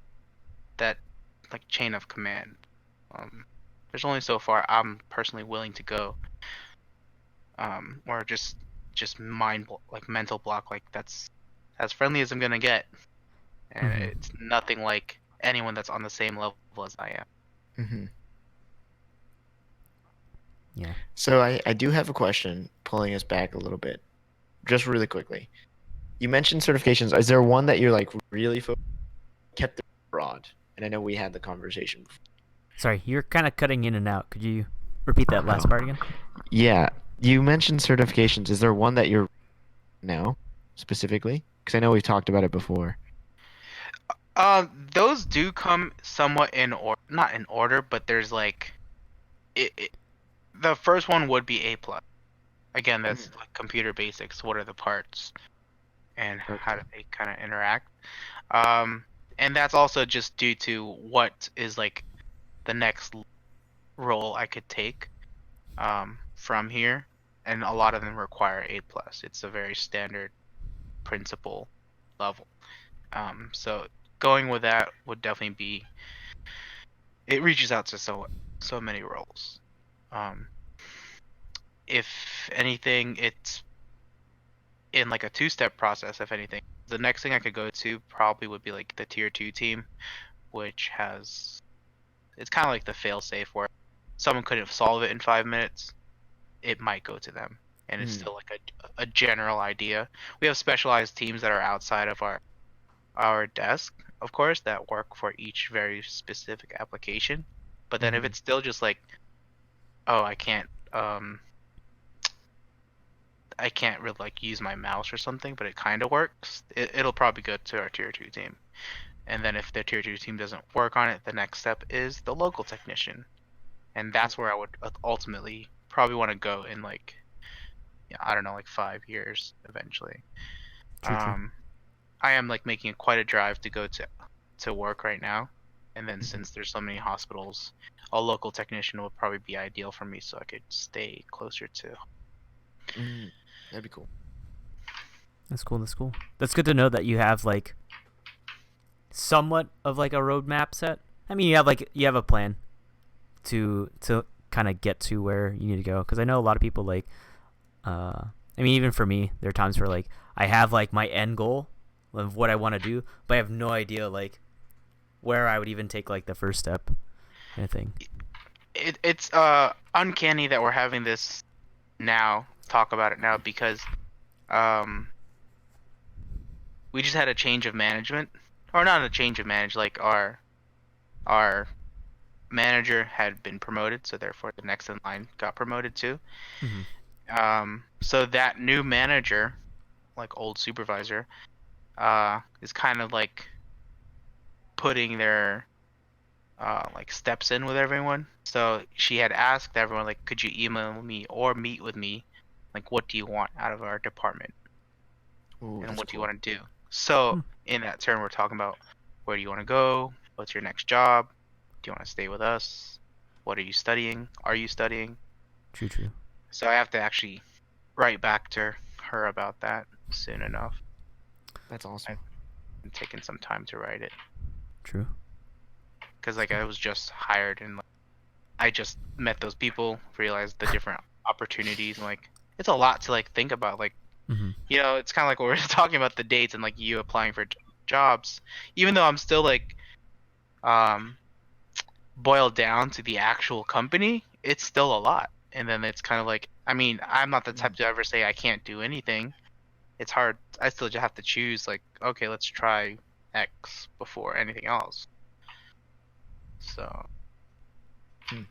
like chain of command. Um, there's only so far I'm personally willing to go, or just like mental block, like that's as friendly as I'm gonna get, and Mhm. it's nothing like anyone that's on the same level as I am. hmm Yeah. So I do have a question, pulling us back a little bit, just really quickly. You mentioned certifications. Is there one that you're like really kept it broad? And I know we had the conversation before. Sorry, you're kind of cutting in and out. Could you repeat that last Oh. part again? Yeah, you mentioned certifications. Is there one that you're now specifically? Because I know we've talked about it before. Those do come somewhat in or not in order, but there's like it the first one would be A plus. Again, Mm, that's like computer basics. What are the parts and how okay. do they kind of interact? Um, and that's also just due to what is like the next role I could take from here, and a lot of them require A plus. It's a very standard principal level. So going with that would definitely be it reaches out to so many roles. Um, if anything, it's in like a two-step process. If anything, the next thing I could go to probably would be like the tier two team, which has it's kind of like the fail-safe where someone couldn't solve it in 5 minutes, it might go to them, and it's Mm, still like a general idea. We have specialized teams that are outside of our desk, of course, that work for each very specific application. But then if mhm. it's still just like, oh, I can't really like use my mouse or something, but it kind of works. It'll probably go to our tier two team. And then if the tier two team doesn't work on it, the next step is the local technician. And that's where I would ultimately probably want to go in like, yeah, I don't know, like 5 years eventually. True, true. Um, I am like making quite a drive to go to work right now. And then Mhm. since there's so many hospitals, a local technician would probably be ideal for me so I could stay closer to. That'd be cool. That's cool. That's cool. That's good to know that you have like somewhat of like a roadmap set. I mean, you have a plan to kind of get to where you need to go. Because I know a lot of people like, I mean, even for me, there are times where like I have like my end goal of what I want to do, but I have no idea like where I would even take like the first step, kind of thing. It's uncanny that we're having this now, talk about it now, because um we just had a change of management, or not a change of management, like our manager had been promoted, so therefore the next in line got promoted too. Mm-hmm. So that new manager, like old supervisor, is kind of like putting their like steps in with everyone. So she had asked everyone like, could you email me or meet with me? Like, what do you want out of our department, Ooh, and that's what do you cool. want to do? So Hmm. in that turn, we're talking about where do you want to go? What's your next job? Do you want to stay with us? What are you studying? Are you studying? True, true, So I have to actually write back to her about that soon enough. That's awesome. I've been taking some time to write it true. because like I was just hired and like, I just met those people, realized the different opportunities, and like it's a lot to like think about. Like Mm-hmm. it's kind of like what we are talking about the dates and like you applying for jobs. Even though I'm still like um boiled down to the actual company, it's still a lot. And then it's kind of like, I mean, I'm not the type Mm, to ever say I can't do anything. It's hard. I still just have to choose like, okay, let's try X before anything else. So hmm.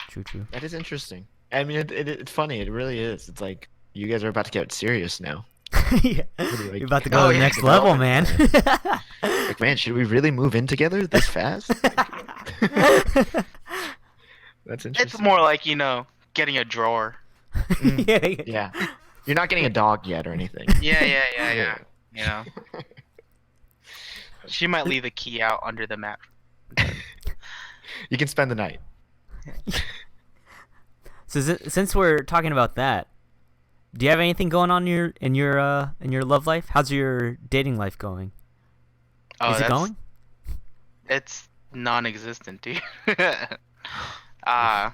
True, true. That is interesting. I mean, it's funny. It really is. It's like you guys are about to get serious now Yeah. with You're like about to go oh to the yeah, next level, development man. plan. Like, man, should we really move in together this fast? That's it's interesting. more like getting a drawer. Yeah, yeah. Yeah. You're not getting a dog yet or anything. Yeah, yeah, yeah, Yeah. yeah. You know, she might leave the key out under the mat. You can spend the night. So since we're talking about that, do you have anything going on in your love life? How's your dating life going? Oh, Is it going? it's non-existent, dude. uh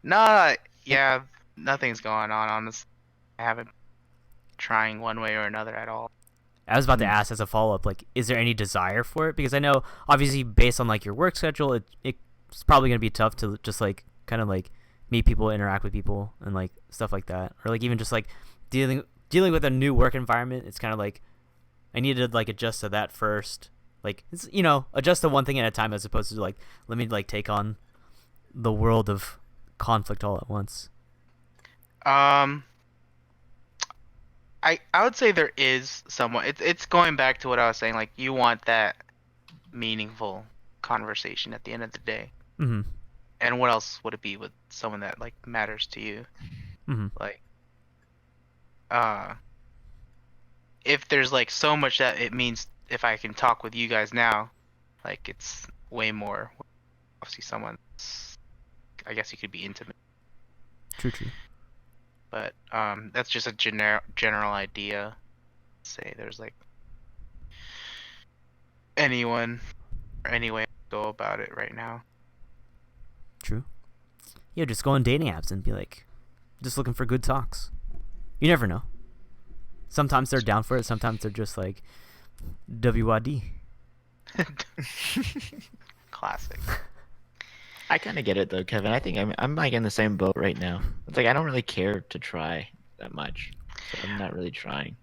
no, yeah, nothing's going on. Honestly, I haven't trying one way or another at all. I was about to ask as a follow up, like, is there any desire for it? Because I know, obviously, based on like your work schedule, it's probably gonna be tough to just like kind of like meet people, interact with people, and like stuff like that, or like even just like dealing with a new work environment. It's kind of like I need to like adjust to that first. Like it's adjust to one thing at a time as opposed to like let me like take on the world of conflict all at once. Um, I would say there is someone. It's going back to what I was saying. Like you want that meaningful conversation at the end of the day. Mm-hmm. And what else would it be with someone that like matters to you? Mm-hmm. Like, uh, if there's like so much that it means if I can talk with you guys now, like it's way more. Obviously, someone, I guess you could be intimate, True. True. but that's just a general idea. Say there's like anyone or any way to go about it right now. True. Yeah, just go on dating apps and be like, just looking for good talks. You never know. Sometimes they're down for it. Sometimes they're just like, WYD. Classic. I kind of get it though, Kevin. I think I'm like in the same boat right now. It's like I don't really care to try that much, so I'm not really trying.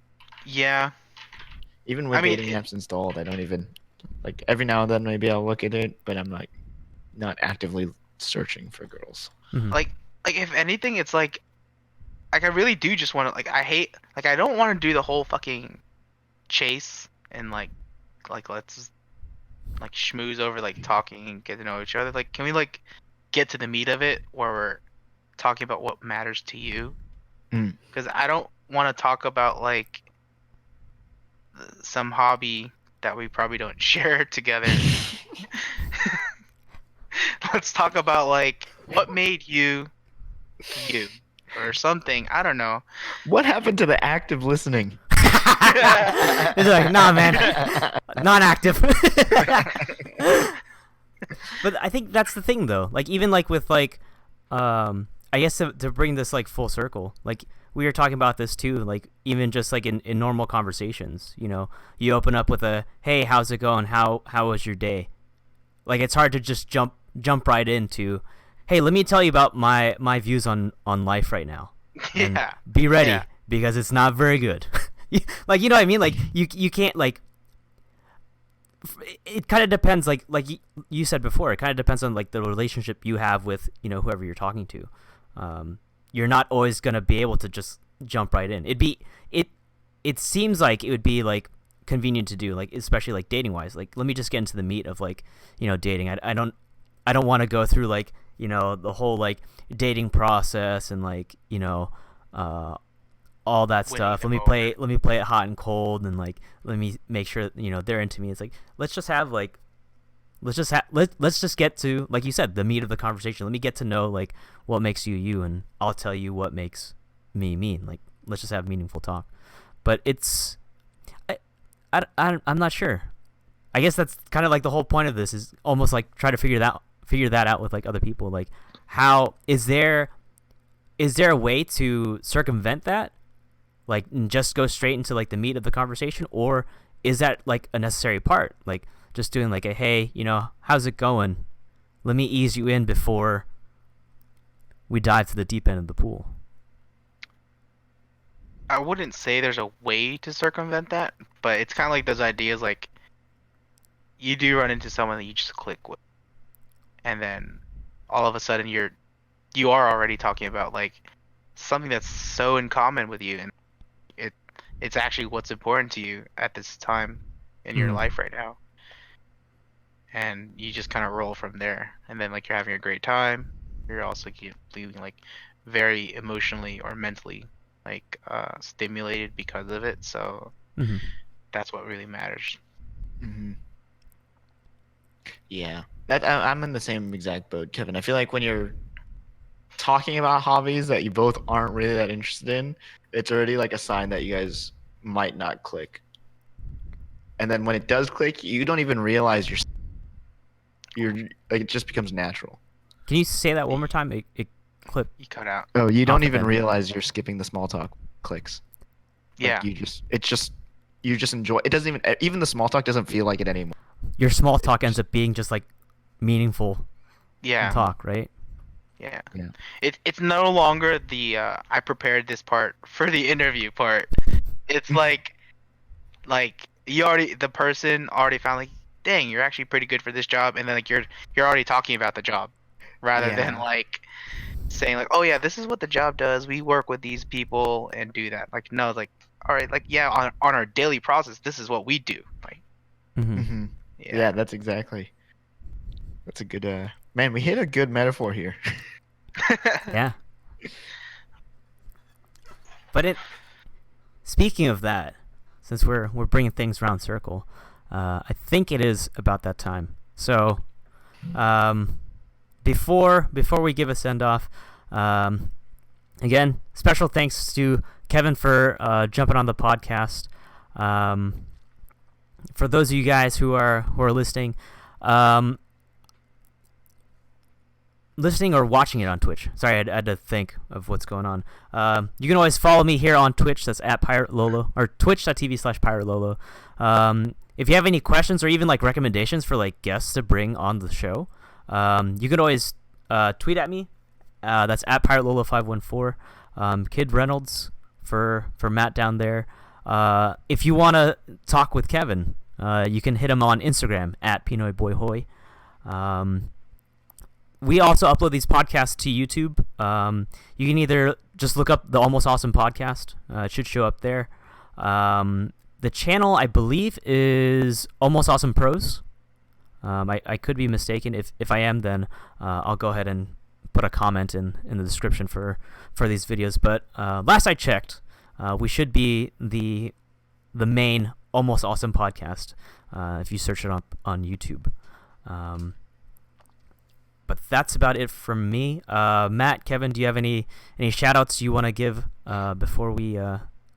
Yeah. Even with I mean, dating apps installed, I don't even like every now and then maybe I'll look at it, but I'm like not actively searching for girls. Mm-hmm. like if anything, it's like I really do just want to I don't want to do the whole fucking chase and like let's like schmooze over like talking and get to know each other. Like, can we like get to the meat of it where we're talking about what matters to you? Mm. Because I don't want to talk about like some hobby that we probably don't share together. Let's talk about like what made you you or something. I don't know. What happened to the active listening? It's like, nah, man, non-active. But I think that's the thing, though. Like, even like with like, I guess to bring this like full circle, like we were talking about this too. Like even just like in normal conversations, you open up with a, "Hey, how's it going? How was your day?" Like it's hard to just jump right into, "Hey, let me tell you about my views on life right now." And Yeah. be ready Yeah. because it's not very good. Like, you know what I mean? Like you can't like. It kind of depends, like you said before. It kind of depends on like the relationship you have with whoever you're talking to. You're not always gonna be able to just jump right in. It seems like it would be like convenient to do, like especially like dating wise. Like let me just get into the meat of like dating. I don't want to go through like the whole like dating process and like all that Winning stuff. them Let me play it hot and cold, and like let me make sure they're into me. It's like let's just get to, like you said, the meat of the conversation. Let me get to know like what makes you you, and I'll tell you what makes me me. Like let's just have meaningful talk. But it's I'm not sure. I guess that's kind of like the whole point of this, is almost like try to figure that out with like other people. Like how is there a way to circumvent that? Like just go straight into like the meat of the conversation, or is that like a necessary part? Like just doing like a, "Hey, how's it going? Let me ease you in before we dive to the deep end of the pool." I wouldn't say there's a way to circumvent that, but it's kind of like those ideas like you do run into someone that you just click with, and then all of a sudden you are already talking about like something that's so in common with you, and it's actually what's important to you at this time in your life right now, and you just kind of roll from there, and then like you're having a great time. You're also feeling like very emotionally or mentally like stimulated because of it, so that's what really matters. Mm-hmm. Yeah, I'm in the same exact boat, Kevin. I feel like when you're talking about hobbies that you both aren't really that interested in, it's already like a sign that you guys might not click. And then when it does click, you don't even realize you're like it just becomes natural. Can you say that one more time? It clipped. You cut out. Oh, you Off don't at even that. realize you're skipping the small talk clicks. Yeah. Like you just enjoy. It doesn't even the small talk doesn't feel like it anymore. Your small talk ends up being just like meaningful Yeah. talk, right? Yeah. Yeah. It's no longer the I prepared this part for the interview part. It's like the person already found like, dang, you're actually pretty good for this job, and then like you're already talking about the job rather than Yeah. like saying like, oh yeah, this is what the job does. We work with these people and do that. Like no, like all right, like yeah, on our daily process, this is what we do. Like Mm-hmm. Yeah, that's exactly. That's a good man, we hit a good metaphor here. Yeah. But speaking of that, since we're bringing things around circle, I think it is about that time. So, before we give a send off, again, special thanks to Kevin for jumping on the podcast. For those of you guys who are listening, listening or watching it on Twitch. Sorry, I had to think of what's going on. You can always follow me here on Twitch. That's at Pirate Lolo, or twitch.tv/Pirate Lolo. If you have any questions or even like recommendations for like guests to bring on the show, you can always tweet at me. That's at Pirate Lolo 514. Kid Reynolds for Matt down there. If you want to talk with Kevin, you can hit him on Instagram at Pinoy Boy Hoy. We also upload these podcasts to YouTube. You can either just look up the Almost Awesome podcast. It should show up there. The channel, I believe, is Almost Awesome Pros. I could be mistaken. If I am, then I'll go ahead and put a comment in the description for these videos. But last I checked, we should be the main Almost Awesome podcast if you search it up on YouTube. But that's about it from me. Matt, Kevin, do you have any shout outs you want to give before we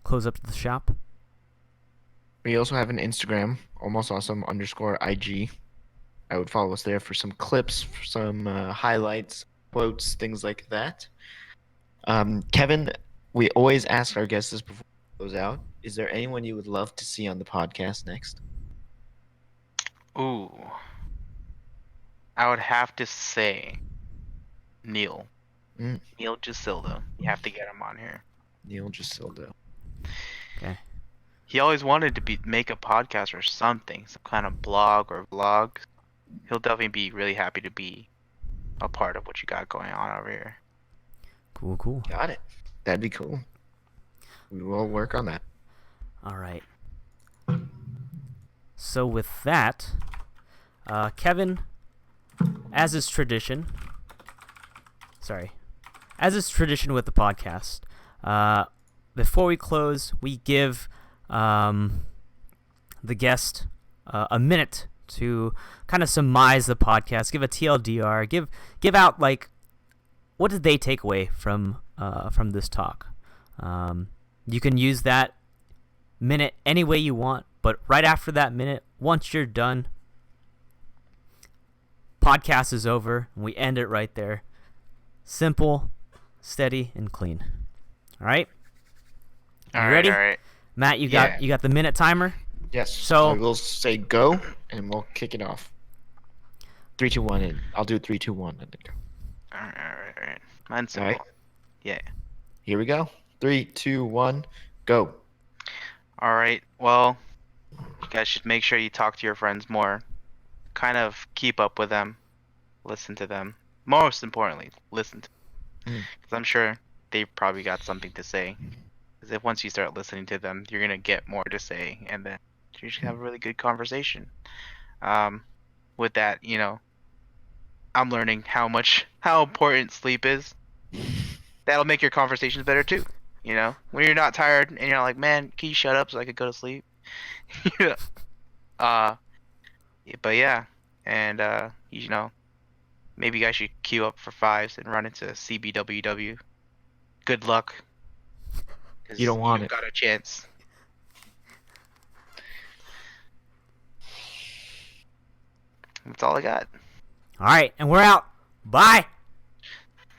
close up the shop? We also have an Instagram, AlmostAwesome_IG. I would follow us there for some clips, for some highlights, quotes, things like that. Kevin, we always ask our guests this before we close out. Is there anyone you would love to see on the podcast next? ooh, I would have to say Neil. Mm. Neil Gisildo. You have to get him on here. Neil Gisildo. Okay. He always wanted to make a podcast or something, some kind of blog or vlog. He'll definitely be really happy to be a part of what you got going on over here. Cool. Got it. That'd be cool. We will work on that. All right. So with that, Kevin, as is tradition with the podcast, before we close, we give the guest a minute to kind of surmise the podcast, give a TLDR, give out like what did they take away from this talk. You can use that minute any way you want, but right after that minute, once you're done, podcast is over, and we end it right there. Simple, steady, and clean. All right? You ready? All right. Matt, you Yeah. got the minute timer? Yes. So- I will say go, and we'll kick it off. 3, 2, 1, and I'll do 3, 2, 1, and then go. All right. Mine's All simple. right. Yeah. Here we go. 3, 2, 1, go. All right. Well, you guys should make sure you talk to your friends more. Kind of keep up with them. Listen to them. Most importantly, listen to them. Because I'm sure they probably got something to say. Because if once you start listening to them, you're going to get more to say. And then you should have a really good conversation. With that, I'm learning how important sleep is. That'll make your conversations better too. When you're not tired and you're like, man, can you shut up so I could go to sleep? But yeah, and maybe you guys should queue up for fives and run into CBWW. Good luck, because You don't want you've it. got a chance. That's all I got. All right, and we're out. Bye.